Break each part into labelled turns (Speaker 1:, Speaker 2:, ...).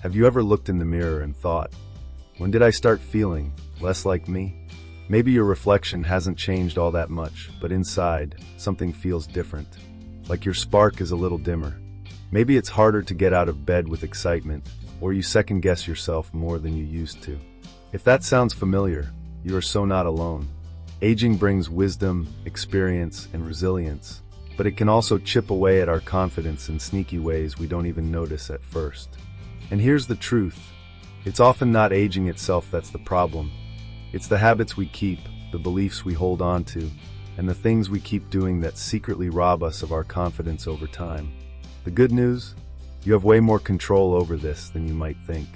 Speaker 1: Have you ever looked in the mirror and thought, when did I start feeling less like me? Maybe your reflection hasn't changed all that much, but inside, something feels different. Like your spark is a little dimmer. Maybe it's harder to get out of bed with excitement, or you second-guess yourself more than you used to. If that sounds familiar, you are so not alone. Aging brings wisdom, experience, and resilience, but it can also chip away at our confidence in sneaky ways we don't even notice at first. And here's the truth. It's often not aging itself that's the problem. It's the habits we keep, the beliefs we hold on to, and the things we keep doing that secretly rob us of our confidence over time. The good news? You have way more control over this than you might think.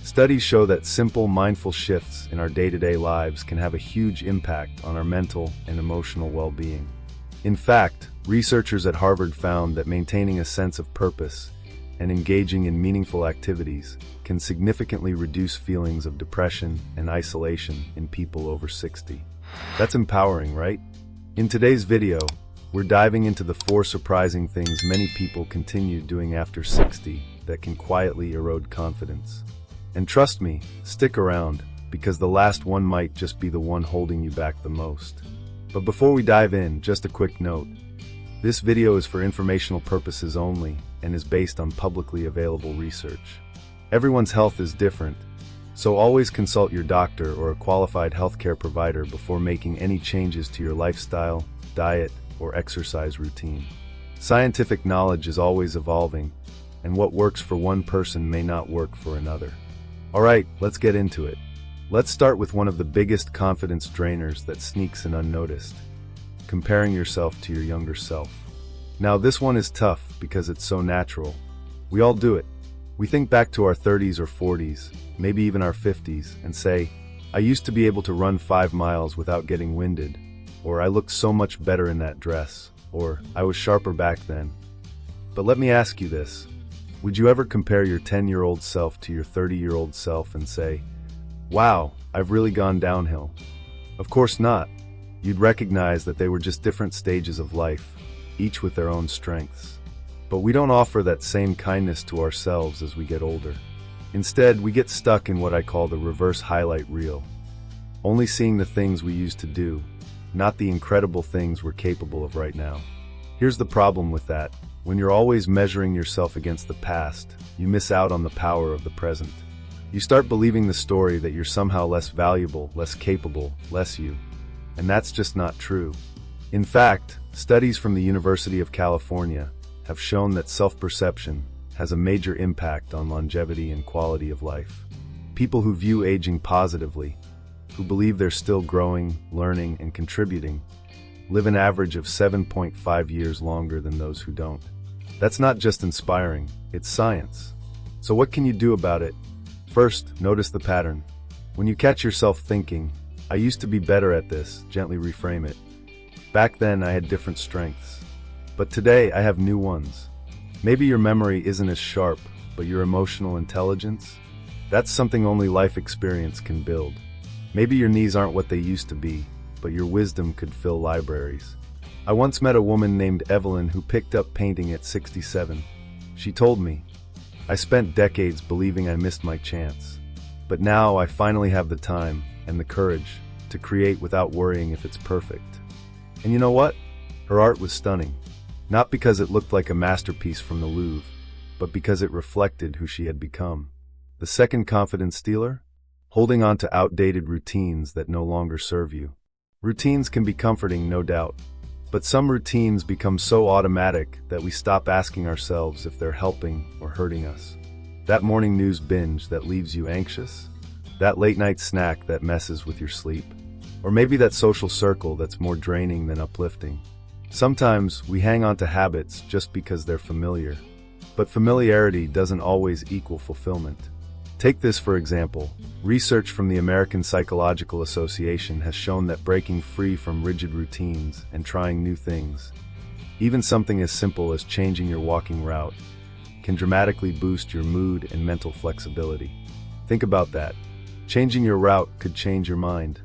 Speaker 1: Studies show that simple, mindful shifts in our day-to-day lives can have a huge impact on our mental and emotional well-being. In fact, researchers at Harvard found that maintaining a sense of purpose and engaging in meaningful activities can significantly reduce feelings of depression and isolation in people over 60. That's empowering, right? In today's video, we're diving into the 4 surprising things many people continue doing after 60 that can quietly erode confidence. And trust me, stick around, because the last one might just be the one holding you back the most. But before we dive in, just a quick note. This video is for informational purposes only and is based on publicly available research. Everyone's health is different, so always consult your doctor or a qualified healthcare provider before making any changes to your lifestyle, diet, or exercise routine. Scientific knowledge is always evolving, and what works for one person may not work for another. Alright, let's get into it. Let's start with one of the biggest confidence drainers that sneaks in unnoticed: comparing yourself to your younger self. Now this one is tough because it's so natural. We all do it. We think back to our 30s or 40s, maybe even our 50s, and say, I used to be able to run 5 miles without getting winded, or I looked so much better in that dress, or I was sharper back then. But let me ask you this. Would you ever compare your 10-year-old self to your 30-year-old self and say, wow, I've really gone downhill? Of course not. You'd recognize that they were just different stages of life, each with their own strengths. But we don't offer that same kindness to ourselves as we get older. Instead, we get stuck in what I call the reverse highlight reel, only seeing the things we used to do, not the incredible things we're capable of right now. Here's the problem with that. When you're always measuring yourself against the past, you miss out on the power of the present. You start believing the story that you're somehow less valuable, less capable, less you. And that's just not true. In fact, studies from the University of California have shown that self-perception has a major impact on longevity and quality of life. People who view aging positively, who believe they're still growing, learning, and contributing, live an average of 7.5 years longer than those who don't. That's not just inspiring, it's science. So what can you do about it? First, notice the pattern. When you catch yourself thinking, I used to be better at this, gently reframe it. Back then I had different strengths, but today I have new ones. Maybe your memory isn't as sharp, but your emotional intelligence? That's something only life experience can build. Maybe your knees aren't what they used to be, but your wisdom could fill libraries. I once met a woman named Evelyn who picked up painting at 67. She told me, I spent decades believing I missed my chance, but now I finally have the time and the courage to create without worrying if it's perfect. And you know what? Her art was stunning. Not because it looked like a masterpiece from the Louvre, but because it reflected who she had become. The second confidence stealer? Holding on to outdated routines that no longer serve you. Routines can be comforting, no doubt, but some routines become so automatic that we stop asking ourselves if they're helping or hurting us. That morning news binge that leaves you anxious? That late night snack that messes with your sleep? Or maybe that social circle that's more draining than uplifting? Sometimes we hang on to habits just because they're familiar, but familiarity doesn't always equal fulfillment. Take this for example. Research from the American Psychological Association has shown that breaking free from rigid routines and trying new things, even something as simple as changing your walking route, can dramatically boost your mood and mental flexibility. Think about that. Changing your route could change your mind.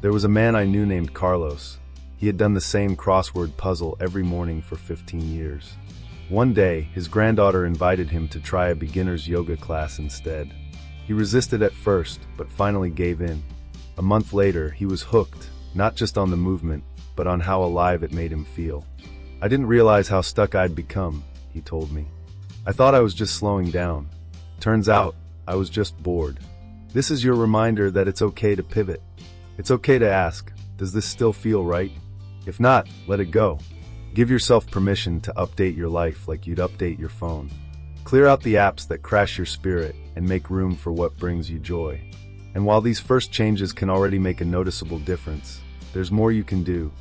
Speaker 1: There was a man I knew named Carlos. He had done the same crossword puzzle every morning for 15 years. One day, his granddaughter invited him to try a beginner's yoga class instead. He resisted at first, but finally gave in. A month later, he was hooked, not just on the movement, but on how alive it made him feel. "I didn't realize how stuck I'd become," he told me. "I thought I was just slowing down. Turns out, I was just bored." This is your reminder that it's okay to pivot. It's okay to ask, does this still feel right? If not, let it go. Give yourself permission to update your life like you'd update your phone. Clear out the apps that crash your spirit and make room for what brings you joy. And while these first changes can already make a noticeable difference, there's more you can do.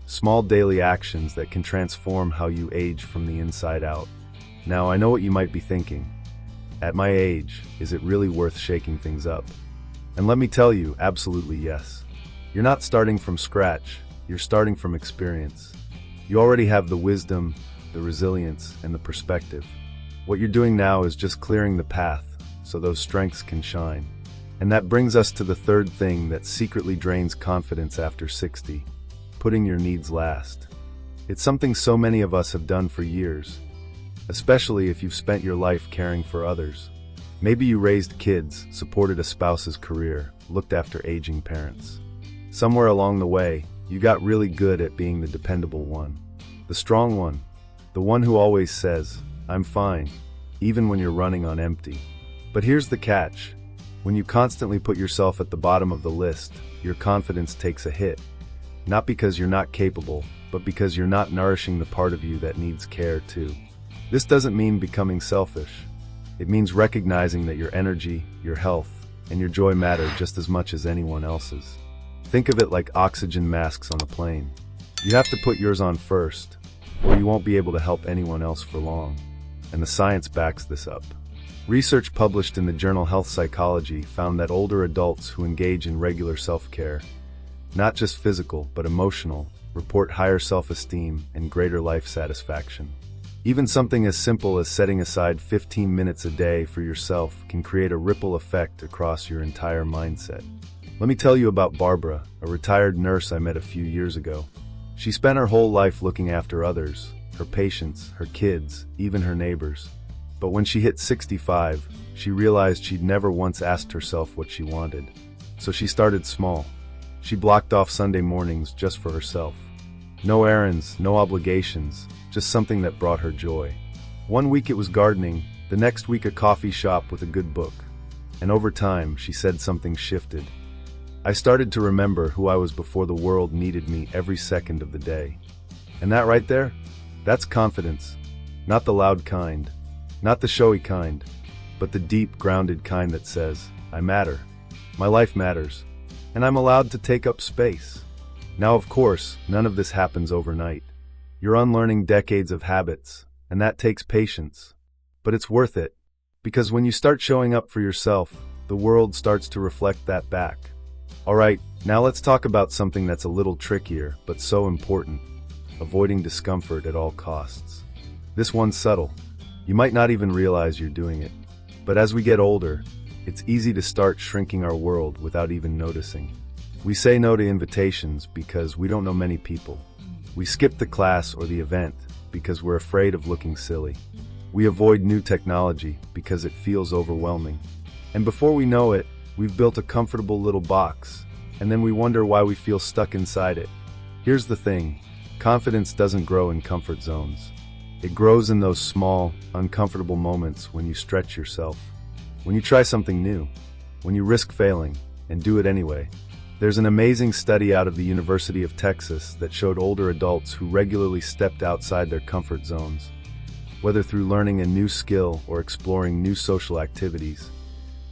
Speaker 1: Small daily actions that can transform how you age from the inside out. Now, I know what you might be thinking. At my age, is it really worth shaking things up? And let me tell you, absolutely yes. You're not starting from scratch, you're starting from experience. You already have the wisdom, the resilience, and the perspective. What you're doing now is just clearing the path, so those strengths can shine. And that brings us to the third thing that secretly drains confidence after 60. Putting your needs last. It's something so many of us have done for years, especially if you've spent your life caring for others. Maybe you raised kids, supported a spouse's career, looked after aging parents. Somewhere along the way, you got really good at being the dependable one, the strong one, the one who always says, "I'm fine," even when you're running on empty. But here's the catch. When you constantly put yourself at the bottom of the list, your confidence takes a hit. Not because you're not capable, but because you're not nourishing the part of you that needs care too. This doesn't mean becoming selfish. It means recognizing that your energy, your health, and your joy matter just as much as anyone else's. Think of it like oxygen masks on a plane. You have to put yours on first, or you won't be able to help anyone else for long. And the science backs this up. Research published in the journal Health Psychology found that older adults who engage in regular self-care, not just physical but emotional, report higher self-esteem and greater life satisfaction. Even something as simple as setting aside 15 minutes a day for yourself can create a ripple effect across your entire mindset. Let me tell you about Barbara, a retired nurse I met a few years ago. She spent her whole life looking after others, her patients, her kids, even her neighbors. But when she hit 65, she realized she'd never once asked herself what she wanted. So she started small. She blocked off Sunday mornings just for herself. No errands, no obligations, just something that brought her joy. One week it was gardening, the next week a coffee shop with a good book. And over time, she said something shifted. I started to remember who I was before the world needed me every second of the day. And that right there, that's confidence. Not the loud kind, not the showy kind, but the deep, grounded kind that says, I matter, my life matters, and I'm allowed to take up space. Now, of course, none of this happens overnight. You're unlearning decades of habits, and that takes patience. But it's worth it, because when you start showing up for yourself, the world starts to reflect that back. Alright, now let's talk about something that's a little trickier, but so important. Avoiding discomfort at all costs. This one's subtle. You might not even realize you're doing it. But as we get older, it's easy to start shrinking our world without even noticing. We say no to invitations because we don't know many people. We skip the class or the event because we're afraid of looking silly. We avoid new technology because it feels overwhelming. And before we know it, we've built a comfortable little box, and then we wonder why we feel stuck inside it. Here's the thing, confidence doesn't grow in comfort zones. It grows in those small, uncomfortable moments when you stretch yourself, when you try something new, when you risk failing, and do it anyway. There's an amazing study out of the University of Texas that showed older adults who regularly stepped outside their comfort zones, whether through learning a new skill or exploring new social activities,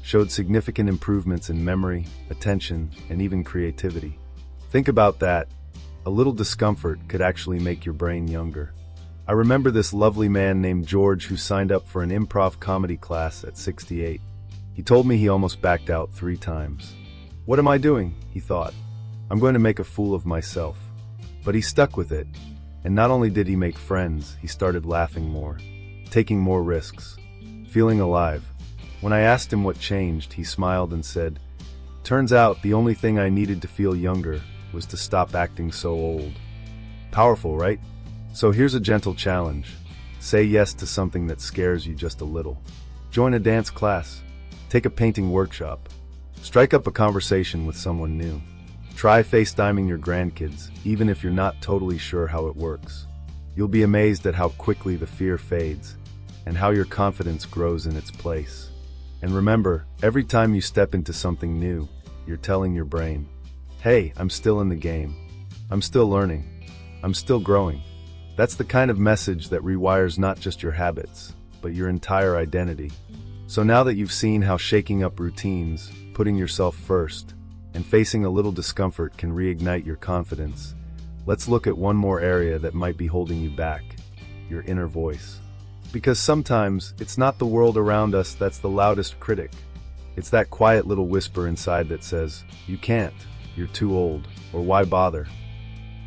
Speaker 1: showed significant improvements in memory, attention, and even creativity. Think about that. A little discomfort could actually make your brain younger. I remember this lovely man named George who signed up for an improv comedy class at 68. He told me he almost backed out 3 times. What am I doing? He thought. I'm going to make a fool of myself. But he stuck with it. And not only did he make friends, he started laughing more, taking more risks, feeling alive. When I asked him what changed, he smiled and said, "Turns out the only thing I needed to feel younger was to stop acting so old." Powerful, right? So here's a gentle challenge. Say yes to something that scares you just a little. Join a dance class. Take a painting workshop. Strike up a conversation with someone new. Try FaceTiming your grandkids, even if you're not totally sure how it works. You'll be amazed at how quickly the fear fades and how your confidence grows in its place. And remember, every time you step into something new, you're telling your brain, hey, I'm still in the game. I'm still learning. I'm still growing. That's the kind of message that rewires not just your habits, but your entire identity. So now that you've seen how shaking up routines, putting yourself first, and facing a little discomfort can reignite your confidence, let's look at one more area that might be holding you back, your inner voice. Because sometimes it's not the world around us that's the loudest critic. It's that quiet little whisper inside that says, you can't, you're too old, or why bother?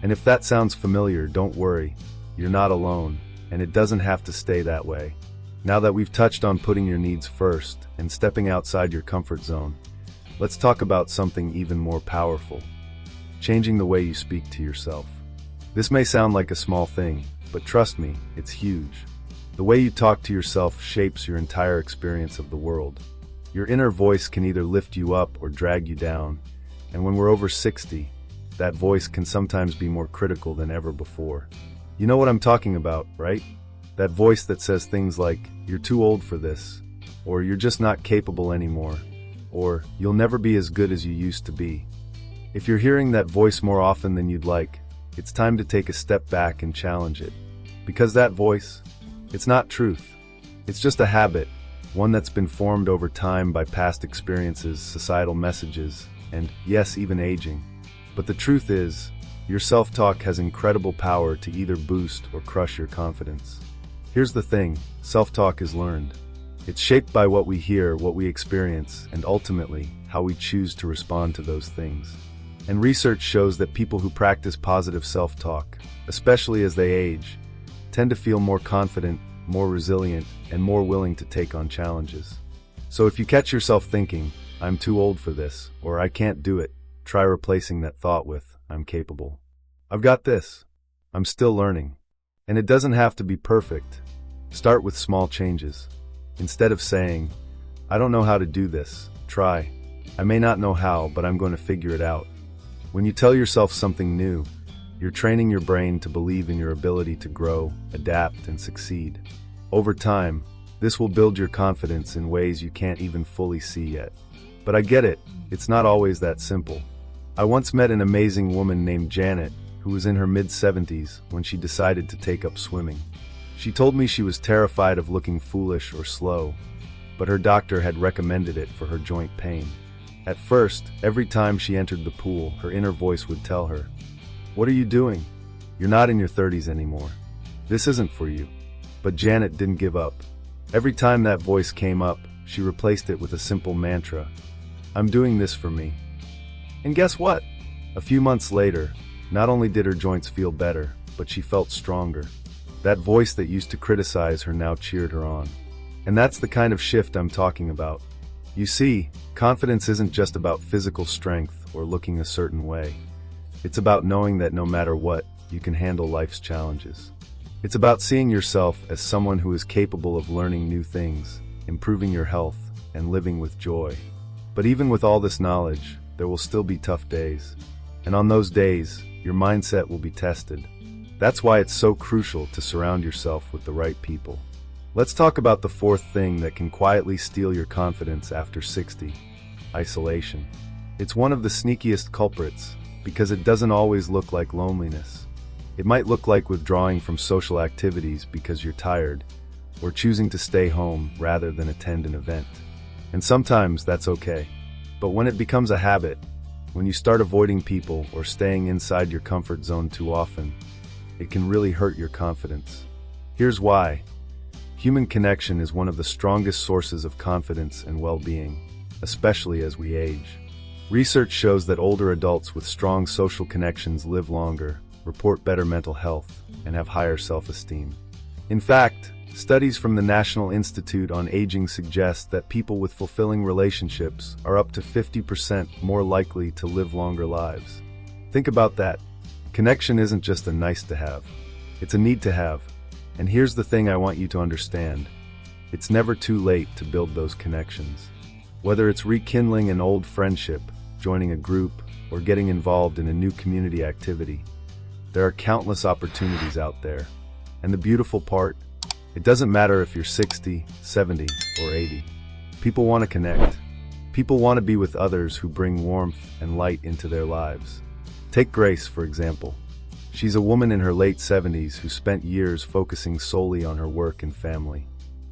Speaker 1: And if that sounds familiar, don't worry, you're not alone, and it doesn't have to stay that way. Now that we've touched on putting your needs first and stepping outside your comfort zone, let's talk about something even more powerful: changing the way you speak to yourself. This may sound like a small thing, but trust me, it's huge. The way you talk to yourself shapes your entire experience of the world. Your inner voice can either lift you up or drag you down, and when we're over 60, that voice can sometimes be more critical than ever before. You know what I'm talking about, right? That voice that says things like, you're too old for this, or you're just not capable anymore, or you'll never be as good as you used to be. If you're hearing that voice more often than you'd like, it's time to take a step back and challenge it. Because that voice, it's not truth. It's just a habit, one that's been formed over time by past experiences, societal messages, and yes, even aging. But the truth is, your self-talk has incredible power to either boost or crush your confidence. Here's the thing, self-talk is learned. It's shaped by what we hear, what we experience, and ultimately, how we choose to respond to those things. And research shows that people who practice positive self-talk, especially as they age, tend to feel more confident, more resilient, and more willing to take on challenges. So if you catch yourself thinking, I'm too old for this, or I can't do it, try replacing that thought with, I'm capable. I've got this. I'm still learning. And it doesn't have to be perfect. Start with small changes. Instead of saying, I don't know how to do this, try, I may not know how, but I'm going to figure it out. When you tell yourself something new, you're training your brain to believe in your ability to grow, adapt, and succeed. Over time, this will build your confidence in ways you can't even fully see yet. But I get it, it's not always that simple. I once met an amazing woman named Janet, who was in her mid-70s when she decided to take up swimming. She told me she was terrified of looking foolish or slow, but her doctor had recommended it for her joint pain. At first, every time she entered the pool, her inner voice would tell her, what are you doing? You're not in your 30s anymore. This isn't for you. But Janet didn't give up. Every time that voice came up, she replaced it with a simple mantra, I'm doing this for me. And guess what? A few months later, not only did her joints feel better, but she felt stronger. That voice that used to criticize her now cheered her on. And that's the kind of shift I'm talking about. You see, confidence isn't just about physical strength or looking a certain way. It's about knowing that no matter what, you can handle life's challenges. It's about seeing yourself as someone who is capable of learning new things, improving your health, and living with joy. But even with all this knowledge, there will still be tough days. And on those days, your mindset will be tested. That's why it's so crucial to surround yourself with the right people. Let's talk about the fourth thing that can quietly steal your confidence after 60: isolation. It's one of the sneakiest culprits, because it doesn't always look like loneliness. It might look like withdrawing from social activities because you're tired, or choosing to stay home rather than attend an event. And sometimes that's okay. But when it becomes a habit, when you start avoiding people or staying inside your comfort zone too often, it can really hurt your confidence. Here's why. Human connection is one of the strongest sources of confidence and well-being, especially as we age. Research shows that older adults with strong social connections live longer, report better mental health, and have higher self-esteem. In fact, studies from the National Institute on Aging suggest that people with fulfilling relationships are up to 50% more likely to live longer lives. Think about that. Connection isn't just a nice to have, it's a need to have. And here's the thing I want you to understand. It's never too late to build those connections. Whether it's rekindling an old friendship, joining a group, or getting involved in a new community activity, there are countless opportunities out there. And the beautiful part, it doesn't matter if you're 60, 70, or 80. People want to connect. People want to be with others who bring warmth and light into their lives. Take Grace, for example. She's a woman in her late 70s who spent years focusing solely on her work and family.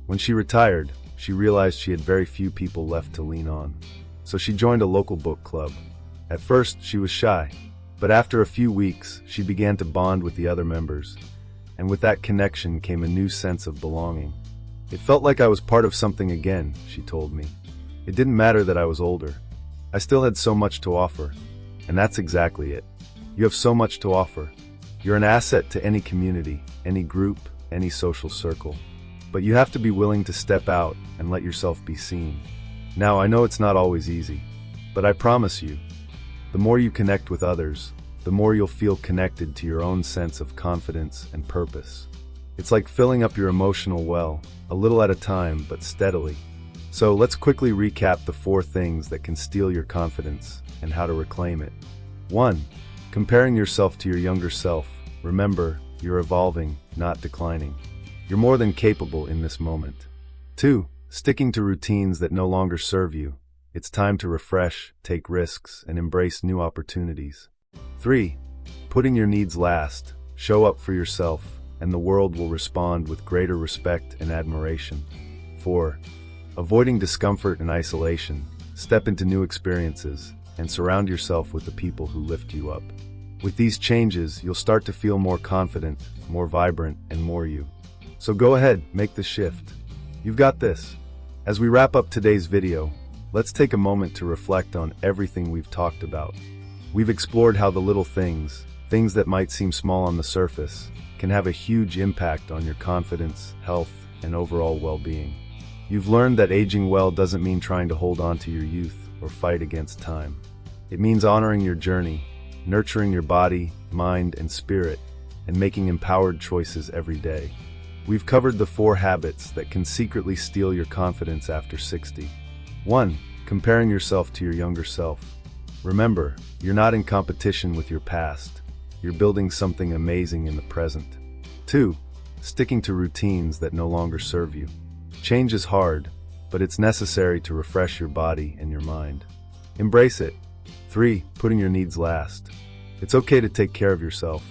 Speaker 1: When she retired, she realized she had very few people left to lean on. So she joined a local book club. At first, she was shy, but after a few weeks, she began to bond with the other members. And with that connection came a new sense of belonging. It felt like I was part of something again, she told me. It didn't matter that I was older. I still had so much to offer. And that's exactly it. You have so much to offer. You're an asset to any community, any group, any social circle. But you have to be willing to step out and let yourself be seen. Now, I know it's not always easy, but I promise you, the more you connect with others, the more you'll feel connected to your own sense of confidence and purpose. It's like filling up your emotional well, a little at a time, but steadily. So let's quickly recap the 4 things that can steal your confidence and how to reclaim it. 1. Comparing yourself to your younger self. Remember, you're evolving, not declining. You're more than capable in this moment. 2. Sticking to routines that no longer serve you. It's time to refresh, take risks, and embrace new opportunities. 3. Putting your needs last. Show up for yourself, and the world will respond with greater respect and admiration. 4. Avoiding discomfort and isolation. Step into new experiences, and surround yourself with the people who lift you up. With these changes, you'll start to feel more confident, more vibrant, and more you. So go ahead, make the shift. You've got this. As we wrap up today's video, let's take a moment to reflect on everything we've talked about. We've explored how the little things that might seem small on the surface, can have a huge impact on your confidence, health, and overall well-being. You've learned that aging well doesn't mean trying to hold on to your youth or fight against time. It means honoring your journey, nurturing your body, mind, and spirit, and making empowered choices every day. We've covered the 4 habits that can secretly steal your confidence after 60. 1. Comparing yourself to your younger self. Remember, you're not in competition with your past. You're building something amazing in the present. 2. Sticking to routines that no longer serve you. Change is hard, but it's necessary to refresh your body and your mind. Embrace it. 3. Putting your needs last. It's okay to take care of yourself.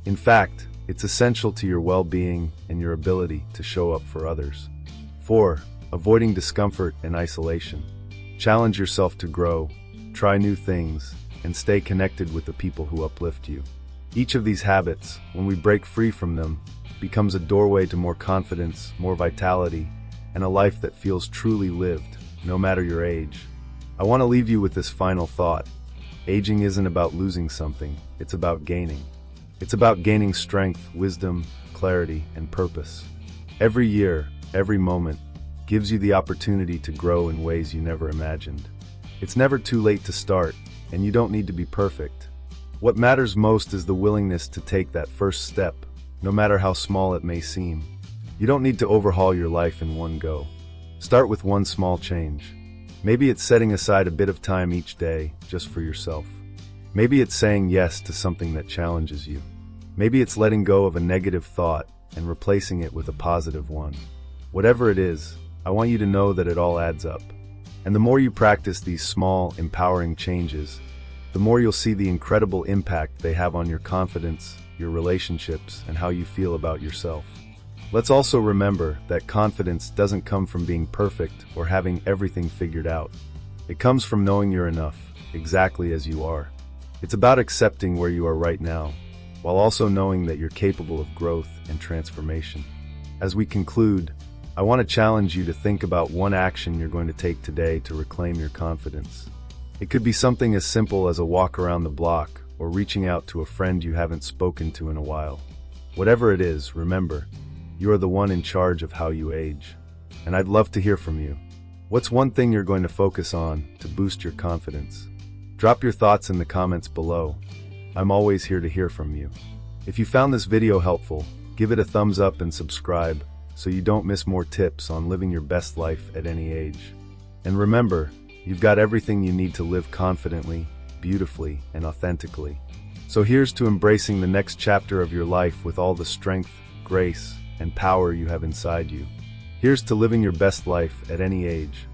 Speaker 1: In fact, it's essential to your well-being and your ability to show up for others. 4. Avoiding discomfort and isolation. Challenge yourself to grow, try new things, and stay connected with the people who uplift you. Each of these habits, when we break free from them, becomes a doorway to more confidence, more vitality, and a life that feels truly lived, no matter your age. I want to leave you with this final thought. Aging isn't about losing something, it's about gaining. It's about gaining strength, wisdom, clarity, and purpose. Every year, every moment, gives you the opportunity to grow in ways you never imagined. It's never too late to start, and you don't need to be perfect. What matters most is the willingness to take that first step, no matter how small it may seem. You don't need to overhaul your life in one go. Start with one small change. Maybe it's setting aside a bit of time each day just for yourself. Maybe it's saying yes to something that challenges you. Maybe it's letting go of a negative thought and replacing it with a positive one. Whatever it is, I want you to know that it all adds up. And the more you practice these small, empowering changes, the more you'll see the incredible impact they have on your confidence, your relationships, and how you feel about yourself. Let's also remember that confidence doesn't come from being perfect or having everything figured out. It comes from knowing you're enough, exactly as you are. It's about accepting where you are right now, while also knowing that you're capable of growth and transformation. As we conclude, I want to challenge you to think about one action you're going to take today to reclaim your confidence. It could be something as simple as a walk around the block or reaching out to a friend you haven't spoken to in a while. Whatever it is, remember, you are the one in charge of how you age. And I'd love to hear from you. What's one thing you're going to focus on to boost your confidence? Drop your thoughts in the comments below. I'm always here to hear from you. If you found this video helpful, Give it a thumbs up and subscribe so you don't miss more tips on living your best life at any age. And remember, you've got everything you need to live confidently, beautifully, and authentically. So here's to embracing the next chapter of your life with all the strength, grace, and power you have inside you. Here's to living your best life at any age.